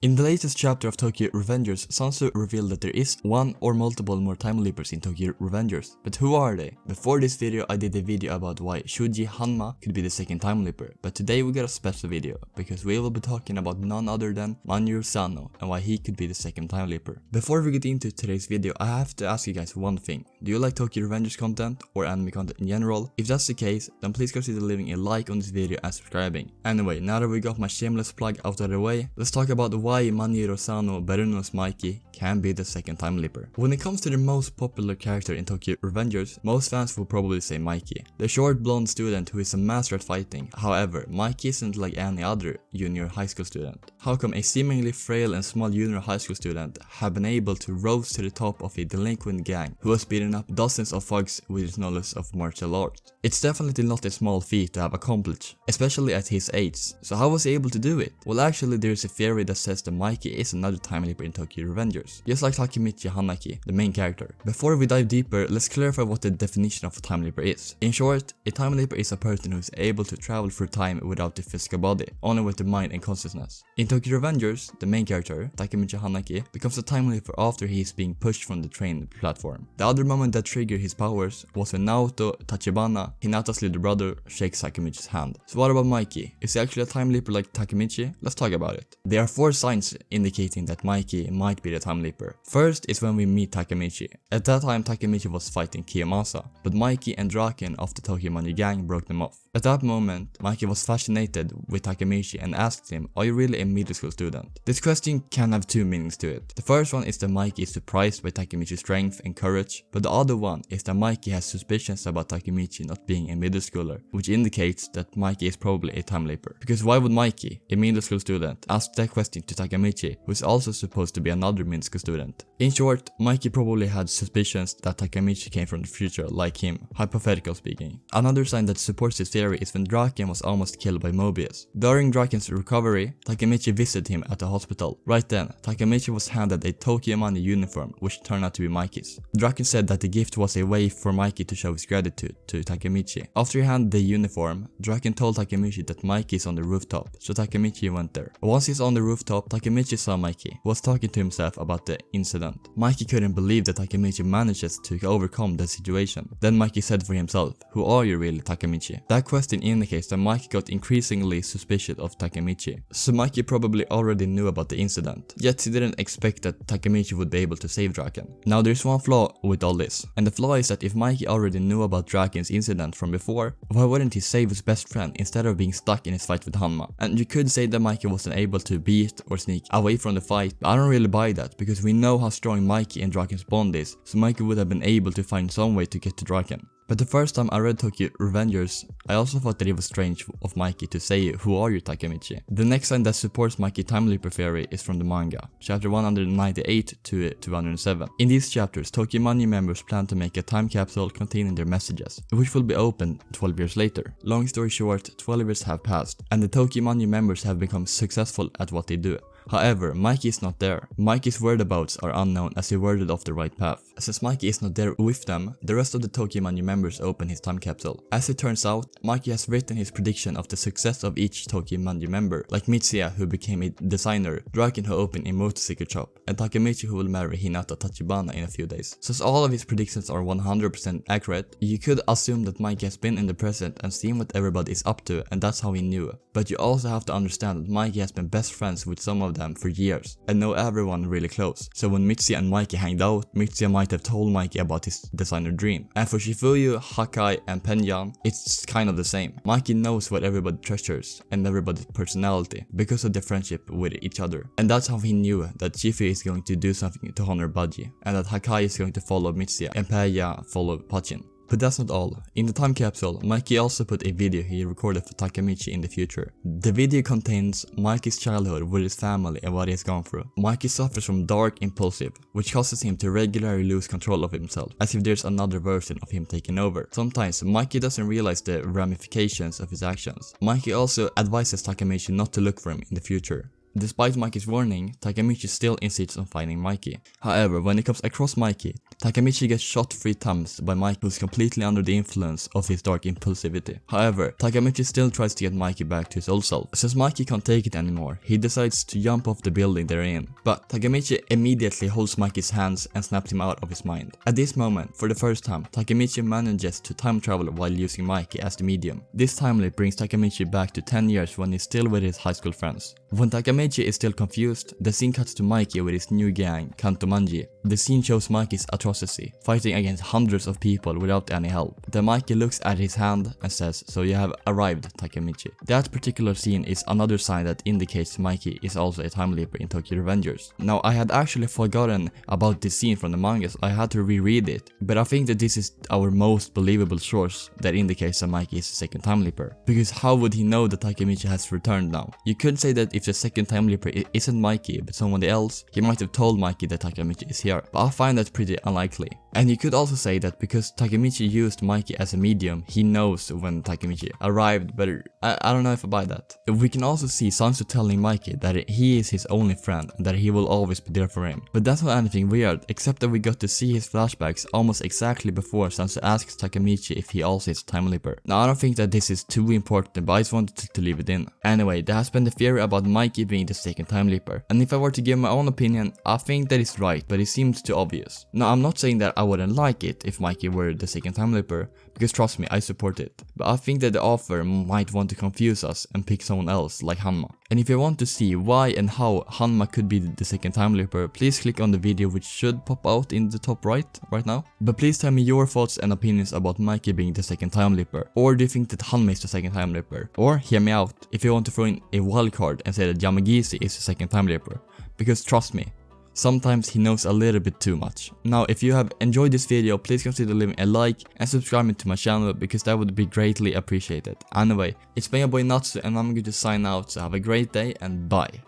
In the latest chapter of Tokyo Revengers, Sanzu revealed that there is one or multiple more time leapers in Tokyo Revengers. But who are they? Before this video I did a video about why Shuji Hanma could be the second time leaper, but today we got a special video, because we will be talking about none other than Manjiro Sano and why he could be the second time leaper. Before we get into today's video, I have to ask you guys one thing. Do you like Tokyo Revengers content or anime content in general? If that's the case, then please consider leaving a like on this video and subscribing. Anyway, now that we got my shameless plug out of the way, let's talk about why Manjiro Sano, better known as Mikey, can be the second time leaper. When it comes to the most popular character in Tokyo Revengers, most fans will probably say Mikey, the short blonde student who is a master at fighting. However, Mikey isn't like any other junior high school student. How come a seemingly frail and small junior high school student have been able to rise to the top of a delinquent gang who has beaten up dozens of thugs with his knowledge of martial arts? It's definitely not a small feat to have accomplished, especially at his age. So how was he able to do it? Well, actually there's a theory that says that Mikey is another time leaper in Tokyo Revengers, just like Takemichi Hanaki, the main character. Before we dive deeper, let's clarify what the definition of a time leaper is. In short, a time leaper is a person who is able to travel through time without the physical body, only with the mind and consciousness. In Tokyo Revengers, the main character, Takemichi Hanaki, becomes a time leaper after he is being pushed from the train platform. The other moment that triggered his powers was when Naoto Tachibana, Hinata's little brother, shakes Takemichi's hand. So what about Mikey? Is he actually a time leaper like Takemichi? Let's talk about it. There are 4 signs indicating that Mikey might be the time leaper. First is when we meet Takemichi. At that time Takemichi was fighting Kiyomasa, but Mikey and Draken of the Tokyo Manji gang broke them off. At that moment, Mikey was fascinated with Takemichi and asked him, "Are you really a middle school student?" This question can have 2 meanings to it. The first one is that Mikey is surprised by Takemichi's strength and courage, but the other one is that Mikey has suspicions about Takemichi not being a middle schooler, which indicates that Mikey is probably a time leaper. Because why would Mikey, a middle school student, ask that question to Takemichi, who is also supposed to be another middle school student? In short, Mikey probably had suspicions that Takemichi came from the future like him, hypothetical speaking. Another sign that supports this theory is when Draken was almost killed by Mobius. During Draken's recovery, Takemichi visited him at the hospital. Right then, Takemichi was handed a Tokyo Manji uniform, which turned out to be Mikey's. Draken said that the gift was a way for Mikey to show his gratitude to Takemichi. After he handed the uniform, Draken told Takemichi that Mikey is on the rooftop, so Takemichi went there. Once he's on the rooftop, Takemichi saw Mikey, who was talking to himself about the incident. Mikey couldn't believe that Takemichi manages to overcome the situation. Then Mikey said for himself, "Who are you really, Takemichi?" That question indicates that Mikey got increasingly suspicious of Takemichi. So Mikey probably already knew about the incident, yet he didn't expect that Takemichi would be able to save Draken. Now there's one flaw with all this, and the flaw is that if Mikey already knew about Draken's incident from before, why wouldn't he save his best friend instead of being stuck in his fight with Hanma? And you could say that Mikey wasn't able to beat or sneak away from the fight, but I don't really buy that, because we know how strong Mikey and Draken's bond is, so Mikey would have been able to find some way to get to Draken. But the first time I read Tokyo Revengers, I also thought that it was strange of Mikey to say, "Who are you, Takemichi?" The next sign that supports Mikey time leaper theory is from the manga, chapter 198 to 207. In these chapters, Tokyo Manji members plan to make a time capsule containing their messages, which will be opened 12 years later. Long story short, 12 years have passed, and the Tokyo Manji members have become successful at what they do. However, Mikey is not there. Mikey's whereabouts are unknown as he warded off the right path. Since Mikey is not there with them, the rest of the Tokyo Manji members open his time capsule. As it turns out, Mikey has written his prediction of the success of each Tokyo Manji member, like Mitsuya, who became a designer, Draken, who opened a motorcycle shop, and Takemichi, who will marry Hinata Tachibana in a few days. Since all of his predictions are 100% accurate, you could assume that Mikey has been in the present and seen what everybody is up to, and that's how he knew. But you also have to understand that Mikey has been best friends with some of them for years and know everyone really close. So when Mitsuya and Mikey hanged out, Mitsuya might have told Mikey about his designer dream. And for Shifuyu, Hakai, and Penyan, it's kind of the same. Mikey knows what everybody treasures and everybody's personality because of their friendship with each other. And that's how he knew that Shifuyu is going to do something to honor Baji, and that Hakai is going to follow Mitsuya and Penyan follow Pachin. But that's not all. In the time capsule, Mikey also put a video he recorded for Takemichi in the future. The video contains Mikey's childhood with his family and what he has gone through. Mikey suffers from dark impulsive, which causes him to regularly lose control of himself, as if there's another version of him taking over. Sometimes, Mikey doesn't realize the ramifications of his actions. Mikey also advises Takemichi not to look for him in the future. Despite Mikey's warning, Takemichi still insists on finding Mikey. However, when he comes across Mikey, Takemichi gets shot 3 times by Mikey, who's completely under the influence of his dark impulsivity. However, Takemichi still tries to get Mikey back to his old self. Since Mikey can't take it anymore, he decides to jump off the building they're in. But Takemichi immediately holds Mikey's hands and snaps him out of his mind. At this moment, for the first time, Takemichi manages to time travel while using Mikey as the medium. This time leap brings Takemichi back to 10 years when he's still with his high school friends. When Takemichi is still confused, the scene cuts to Mikey with his new gang, Kanto Manji. The scene shows Mikey's atrocity, fighting against hundreds of people without any help. Then Mikey looks at his hand and says, "So you have arrived, Takemichi." That particular scene is another sign that indicates Mikey is also a time leaper in Tokyo Revengers. Now, I had actually forgotten about this scene from the manga, so I had to reread it, but I think that this is our most believable source that indicates that Mikey is the second time leaper. Because how would he know that Takemichi has returned now? You could say that if the second time leaper isn't Mikey but someone else, he might have told Mikey that Takemichi is here, but I find that pretty unlikely. And you could also say that because Takemichi used Mikey as a medium, he knows when Takemichi arrived, but I don't know if I buy that. We can also see Sanzu telling Mikey that he is his only friend and that he will always be there for him. But that's not anything weird, except that we got to see his flashbacks almost exactly before Sanzu asks Takemichi if he also is a time leaper. Now, I don't think that this is too important, but I just wanted to leave it in. Anyway, there has been the theory about Mikey being the second time leaper, and if I were to give my own opinion, I think that is right, but it seems too obvious. Now, I'm not saying that I wouldn't like it if Mikey were the second time leaper, because trust me, I support it. But I think that the author might want to confuse us and pick someone else, like Hanma. And if you want to see why and how Hanma could be the second time leaper, please click on the video which should pop out in the top right now. But please tell me your thoughts and opinions about Mikey being the second time leaper. Or do you think that Hanma is the second time leaper? Or hear me out, if you want to throw in a wild card and say that Yamagisi is the second time leaper. Because trust me, sometimes he knows a little bit too much. Now, if you have enjoyed this video, please consider leaving a like and subscribing to my channel, because that would be greatly appreciated. Anyway, it's been your boy Natsu and I'm going to sign out, so have a great day and bye.